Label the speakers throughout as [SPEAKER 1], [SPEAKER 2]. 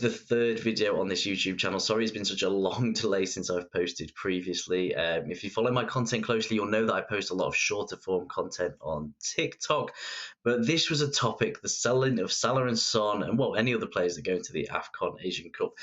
[SPEAKER 1] The third video on this YouTube channel. Sorry it's been such a long delay since I've posted previously. If you follow my content closely, you'll know that I post a lot of shorter form content on TikTok. But this was a topic, the selling of Salah and Son, and well, any other players that go into the AFCON Asian Cup.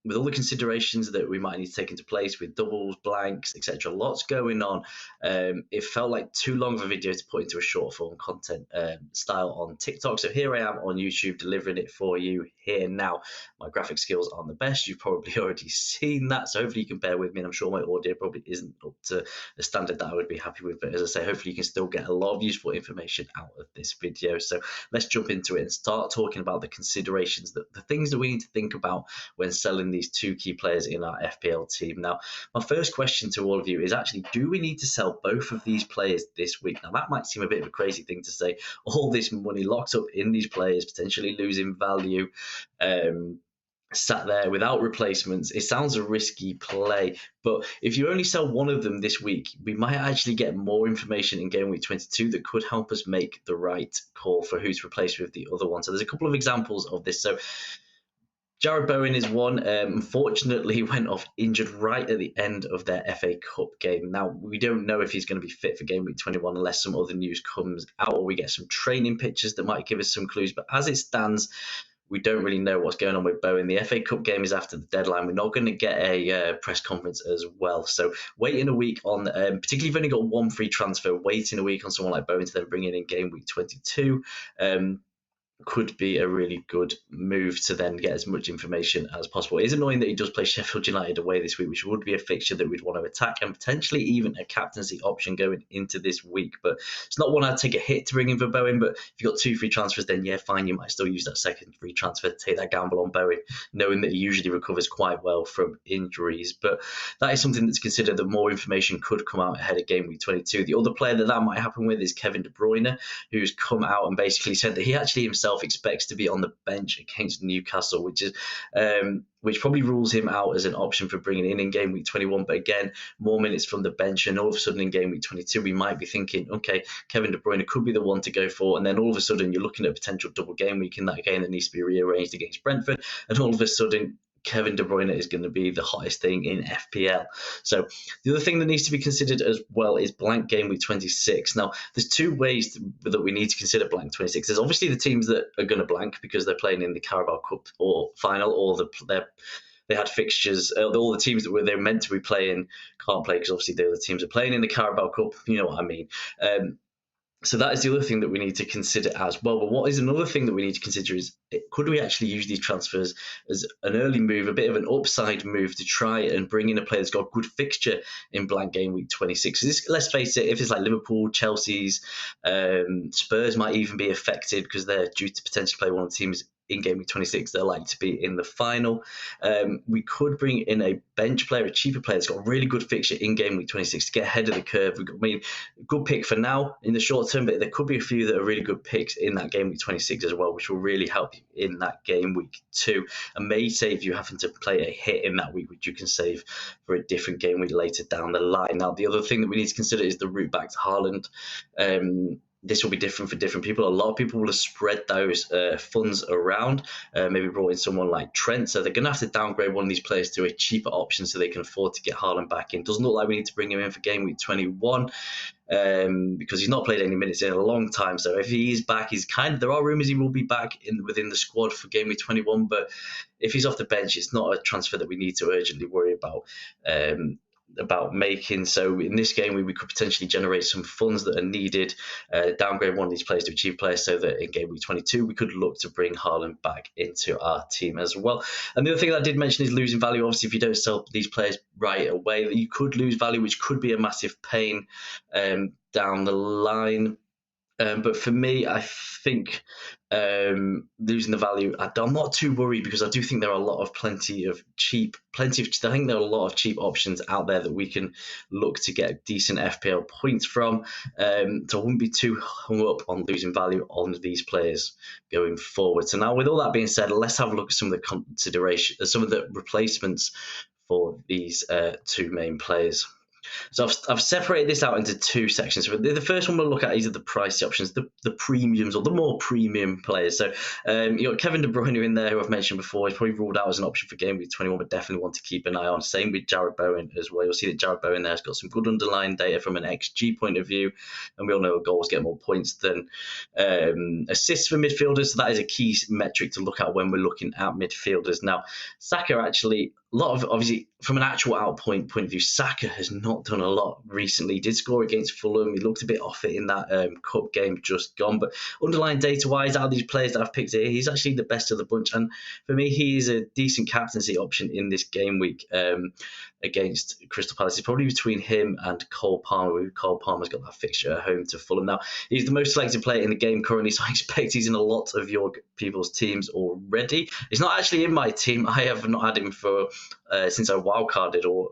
[SPEAKER 1] With all the considerations that we might need to take into place with doubles, blanks, etc., lots going on. It felt like too long of a video to put into a short form content style on TikTok. So here I am on YouTube delivering it for you here now. My graphic skills aren't the best. You've probably already seen that, so hopefully you can bear with me. And I'm sure my audio probably isn't up to the standard that I would be happy with. But as I say, hopefully you can still get a lot of useful information out of this video. So let's jump into it and start talking about the considerations, the things that we need to think about when selling these two key players in our FPL team. Now, my first question to all of you is actually, do we need to sell both of these players this week? Now, that might seem a bit of a crazy thing to say. All this money locked up in these players, potentially losing value, sat there without replacements. It sounds a risky play, but if you only sell one of them this week, we might actually get more information in game week 22 that could help us make the right call for who to replace with the other one. So there's a couple of examples of this. So Jarrod Bowen is one. Unfortunately, he went off injured right at the end of their FA Cup game. Now, we don't know if he's going to be fit for game week 21 unless some other news comes out or we get some training pictures that might give us some clues. But as it stands, we don't really know what's going on with Bowen. The FA Cup game is after the deadline. We're not going to get a press conference as well. So waiting a week on, particularly if you've only got one free transfer, waiting a week on someone like Bowen to then bring in game week 22, could be a really good move to then get as much information as possible. It is annoying that he does play Sheffield United away this week, which would be a fixture that we'd want to attack and potentially even a captaincy option going into this week. But it's not one I'd take a hit to bring in for Bowen. But if you've got two free transfers, then yeah, fine, you might still use that second free transfer to take that gamble on Bowen, knowing that he usually recovers quite well from injuries. But that is something that's considered, that more information could come out ahead of game week 22. The other player that might happen with is Kevin De Bruyne, who's come out and basically said that he actually himself expects to be on the bench against Newcastle, which probably rules him out as an option for bringing in game week 21. But again, more minutes from the bench, and all of a sudden in game week 22, we might be thinking, okay, Kevin De Bruyne could be the one to go for. And then all of a sudden, you're looking at a potential double game week in that game that needs to be rearranged against Brentford. And all of a sudden, Kevin De Bruyne is going to be the hottest thing in FPL. So the other thing that needs to be considered as well is blank game week 26. Now, there's two ways that we need to consider blank 26. There's obviously the teams that are going to blank because they're playing in the Carabao Cup or final, or they had fixtures. All the teams that they're meant to be playing can't play because obviously the other teams are playing in the Carabao Cup. You know what I mean. So that is the other thing that we need to consider as well. But what is another thing that we need to consider is, could we actually use these transfers as an early move, a bit of an upside move to try and bring in a player that's got a good fixture in blank game week 26? Let's face it, if it's like Liverpool, Chelsea's, Spurs might even be affected because they're due to potentially play one of the teams in game week 26, they're likely to be in the final. We could bring in a bench player, a cheaper player that's got a really good fixture in game week 26 to get ahead of the curve. Good pick for now in the short term, but there could be a few that are really good picks in that game week 26 as well, which will really help you in that game week 2 and may save you having to play a hit in that week, which you can save for a different game week later down the line. Now, the other thing that we need to consider is the route back to Haaland. This will be different for different people. A lot of people will have spread those funds around, maybe brought in someone like Trent. So they're going to have to downgrade one of these players to a cheaper option so they can afford to get Haaland back in. Doesn't look like we need to bring him in for game week 21 because he's not played any minutes in a long time. So if he is back, there are rumours he will be back within the squad for game week 21. But if he's off the bench, it's not a transfer that we need to urgently worry about making. So in this game, we could potentially generate some funds that are needed, downgrade one of these players to a cheap player so that in game week 22, we could look to bring Haaland back into our team as well. And the other thing that I did mention is losing value. Obviously, if you don't sell these players right away, you could lose value, which could be a massive pain down the line. But for me, I think losing the value, I'm not too worried because I do think there are plenty of cheap options out there that we can look to get decent FPL points from. So I wouldn't be too hung up on losing value on these players going forward. So now, with all that being said, let's have a look at some of the replacements for these two main players. So I've separated this out into two sections. So the first one we'll look at is the pricey options, the premiums or the more premium players. So you got Kevin De Bruyne in there, who I've mentioned before. He's probably ruled out as an option for Game Week 21, but definitely want to keep an eye on. Same with Jared Bowen as well. You'll see that Jared Bowen there has got some good underlying data from an XG point of view, and we all know goals get more points than assists for midfielders. So that is a key metric to look at when we're looking at midfielders. Now, Saka actually, a lot of, obviously, from an actual outpoint point of view, Saka has not done a lot recently. He did score against Fulham. He looked a bit off it in that cup game just gone. But underlying data-wise, out of these players that I've picked here, he's actually the best of the bunch. And for me, he is a decent captaincy option in this game week against Crystal Palace. It's probably between him and Cole Palmer. Cole Palmer's got that fixture at home to Fulham. Now, he's the most selected player in the game currently, so I expect he's in a lot of your people's teams already. He's not actually in my team. I have not had him for since I wildcarded or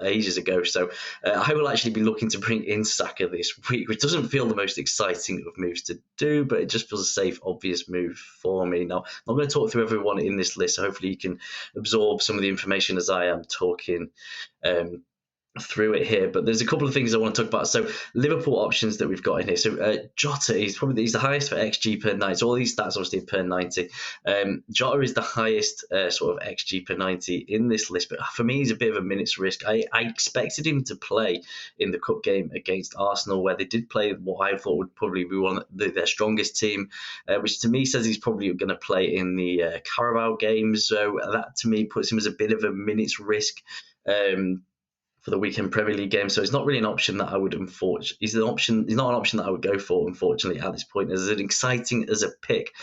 [SPEAKER 1] ages ago. So I will actually be looking to bring in Saka this week, which doesn't feel the most exciting of moves to do, but it just feels a safe, obvious move for me. Now, I'm going to talk through everyone in this list, so hopefully you can absorb some of the information as I am talking through it here, but there's a couple of things I want to talk about. So Liverpool options that we've got in here. So Jota, he's the highest for XG per 90. So all these stats obviously per 90. Jota is the highest sort of XG per 90 in this list, but for me he's a bit of a minutes risk. I expected him to play in the cup game against Arsenal, where they did play what I thought would probably be one of their strongest team, which to me says he's probably going to play in the Carabao games. So that to me puts him as a bit of a minutes risk for the weekend Premier League game. So it's not really an option that I would unfortunately. He's not an option that I would go for, unfortunately, at this point. As exciting as a pick,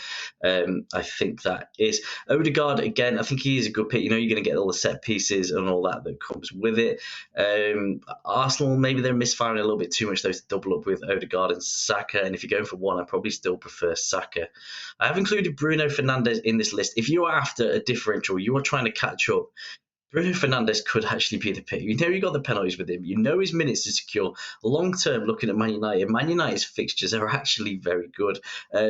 [SPEAKER 1] I think that is. Odegaard, again, I think he is a good pick. You know, you're going to get all the set pieces and all that comes with it. Arsenal, maybe they're misfiring a little bit too much, though, to double up with Odegaard and Saka. And if you're going for one, I probably still prefer Saka. I have included Bruno Fernandes in this list. If you're after a differential, you are trying to catch up, Bruno Fernandes could actually be the pick. You know you got the penalties with him. You know his minutes are secure. Long term, looking at Man United's fixtures are actually very good.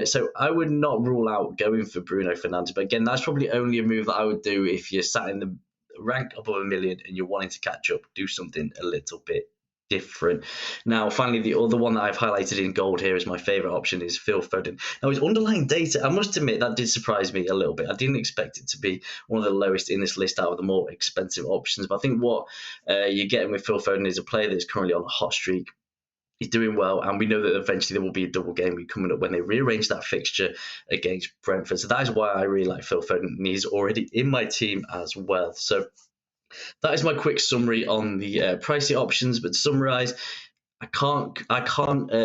[SPEAKER 1] So I would not rule out going for Bruno Fernandes. But again, that's probably only a move that I would do if you're sat in the rank above a million and you're wanting to catch up, do something a little bit different. Now, finally, the other one that I've highlighted in gold here is my favourite option is Phil Foden. Now, his underlying data, I must admit, that did surprise me a little bit. I didn't expect it to be one of the lowest in this list out of the more expensive options. But I think what you're getting with Phil Foden is a player that's currently on a hot streak. He's doing well, and we know that eventually there will be a double game week coming up when they rearrange that fixture against Brentford. So that is why I really like Phil Foden, and he's already in my team as well. So that is my quick summary on the pricey options. But to summarise, I can't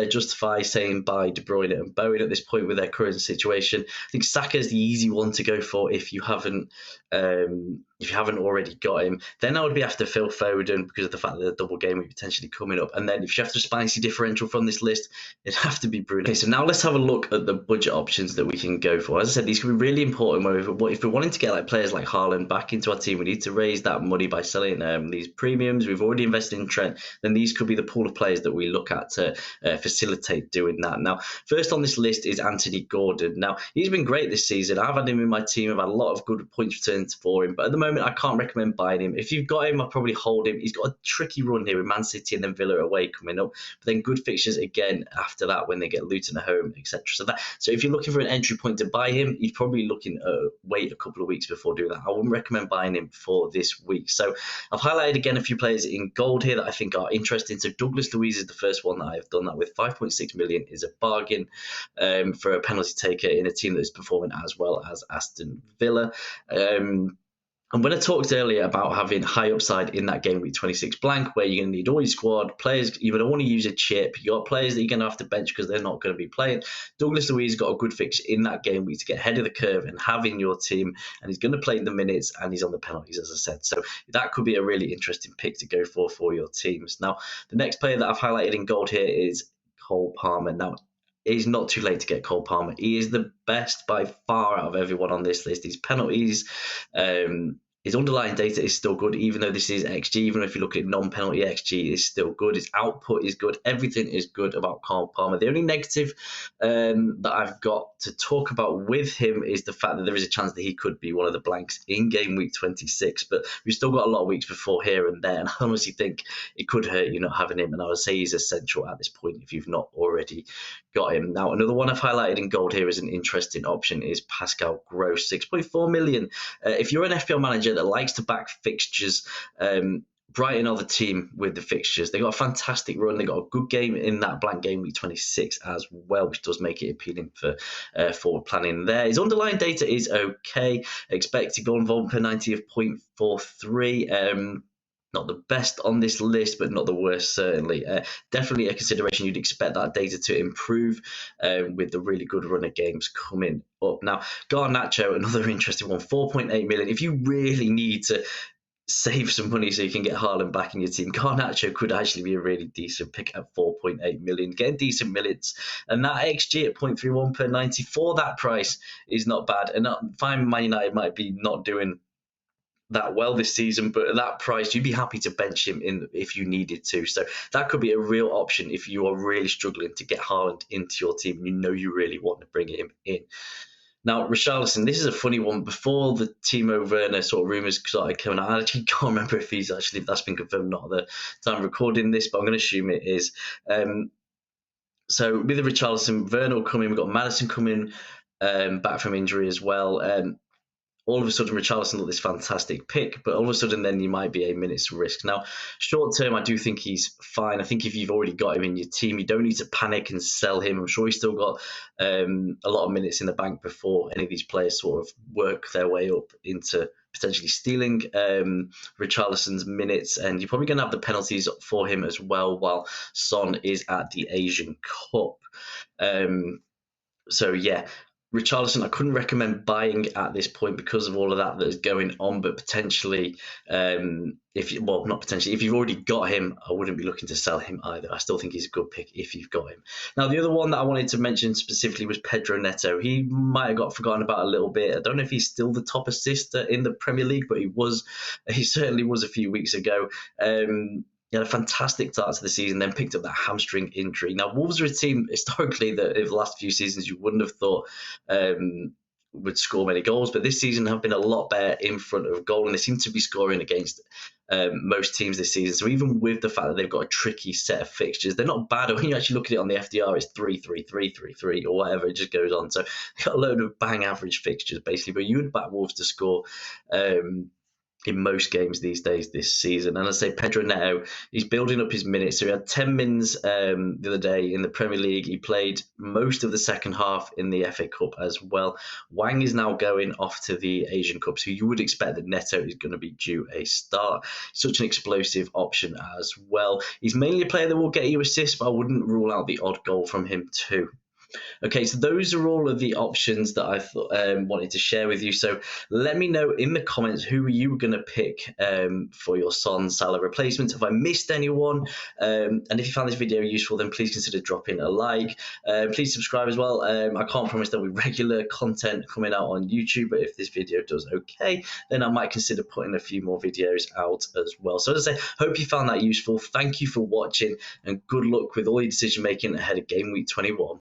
[SPEAKER 1] justify saying buy De Bruyne and Bowen at this point with their current situation. I think Saka is the easy one to go for if you haven't already got him. Then I would be after Phil Foden because of the fact that the double game is potentially coming up. And then if you have to spicy differential from this list, it'd have to be Bruno. Okay, so now let's have a look at the budget options that we can go for. As I said, these can be really important if we're wanting to get like players like Haaland back into our team. We need to raise that money by selling these premiums. We've already invested in Trent. Then these could be the pool of players that we look at to facilitate doing that. Now, first on this list is Anthony Gordon. Now, he's been great this season. I've had him in my team. I've had a lot of good points returns for him, but at the moment, I can't recommend buying him. If you've got him, I'll probably hold him. He's got a tricky run here with Man City and then Villa away coming up, but then good fixtures again after that when they get Luton at home, etc. So if you're looking for an entry point to buy him, you're probably looking to wait a couple of weeks before doing that. I wouldn't recommend buying him for this week. So I've highlighted again a few players in gold here that I think are interesting. So Douglas Luiz is the first one that I've done that with. 5.6 million is a bargain for a penalty taker in a team that is performing as well as Aston Villa. And when I talked earlier about having high upside in that game week 26 blank, where you're going to need all your squad players, you don't want to use a chip. You got players that you're going to have to bench because they're not going to be playing. Douglas Luiz got a good fix in that game week to get ahead of the curve and have in your team, and he's going to play the minutes and he's on the penalties, as I said. So that could be a really interesting pick to go for your teams. Now, the next player that I've highlighted in gold here is Cole Palmer. Now, it's not too late to get Cole Palmer. He is the best by far out of everyone on this list. His penalties, his underlying data is still good, even though this is XG. Even if you look at non-penalty XG, is still good. His output is good. Everything is good about Carl Palmer. The only negative that I've got to talk about with him is the fact that there is a chance that he could be one of the blanks in game week 26. But we've still got a lot of weeks before here and there, and I honestly think it could hurt you not having him. And I would say he's essential at this point if you've not already got him. Now, another one I've highlighted in gold here as an interesting option is Pascal Gross, 6.4 million. If you're an FPL manager that likes to back fixtures, Brighton are the team with the fixtures. They got a fantastic run. They got a good game in that blank game week 26 as well, which does make it appealing for forward planning there. His underlying data is okay. Expected goal involvement per 90 of 0.43. Not the best on this list, but not the worst, certainly. Definitely a consideration. You'd expect that data to improve with the really good run of games coming up. Now, Garnacho, another interesting one, 4.8 million. If you really need to save some money so you can get Haaland back in your team, Garnacho could actually be a really decent pick at 4.8 million, getting decent minutes, and that XG at 0.31 per 90 for that price is not bad. And fine, Man United might be not doing that well this season, but at that price you'd be happy to bench him in if you needed to. So that could be a real option if you are really struggling to get Haaland into your team and you know you really want to bring him in. Now, Richarlison, this is a funny one. Before the Timo Werner sort of rumours started coming out, I actually can't remember if that's been confirmed or not at the time of recording this, but I'm going to assume it is. So with the Richarlison, Werner will come in. We've got Maddison coming back from injury as well. All of a sudden, Richarlison looked this fantastic pick, but all of a sudden, then you might be a minute's risk. Now, short term, I do think he's fine. I think if you've already got him in your team, you don't need to panic and sell him. I'm sure he's still got a lot of minutes in the bank before any of these players sort of work their way up into potentially stealing Richarlison's minutes, and you're probably going to have the penalties for him as well while Son is at the Asian Cup. So, yeah. Richarlison, I couldn't recommend buying at this point because of all of that is going on, but potentially, if you've already got him, I wouldn't be looking to sell him either. I still think he's a good pick if you've got him. Now, the other one that I wanted to mention specifically was Pedro Neto. He might have got forgotten about a little bit. I don't know if he's still the top assister in the Premier League, but he certainly was a few weeks ago. He had a fantastic start to the season, then picked up that hamstring injury. Now, Wolves are a team historically that over the last few seasons you wouldn't have thought would score many goals, but this season have been a lot better in front of goal, and they seem to be scoring against most teams this season. So even with the fact that they've got a tricky set of fixtures, they're not bad. When you actually look at it on the FDR, it's 3-3, 3-3-3, or whatever. It just goes on. So they've got a load of bang average fixtures, basically, but you would back Wolves to score in most games these days this season. And I say Pedro Neto, he's building up his minutes. So he had 10 mins the other day in the Premier League. He played most of the second half in the FA Cup as well. Wang is now going off to the Asian Cup, so you would expect that Neto is going to be due a start. Such an explosive option as well. He's mainly a player that will get you assists, but I wouldn't rule out the odd goal from him too. Okay, so those are all of the options that I wanted to share with you. So let me know in the comments who you were going to pick for your Son Salah replacements. Have I missed anyone? And if you found this video useful, then please consider dropping a like. Please subscribe as well. I can't promise there'll be regular content coming out on YouTube, but if this video does okay, then I might consider putting a few more videos out as well. So as I say, hope you found that useful. Thank you for watching, and good luck with all your decision making ahead of game week 21.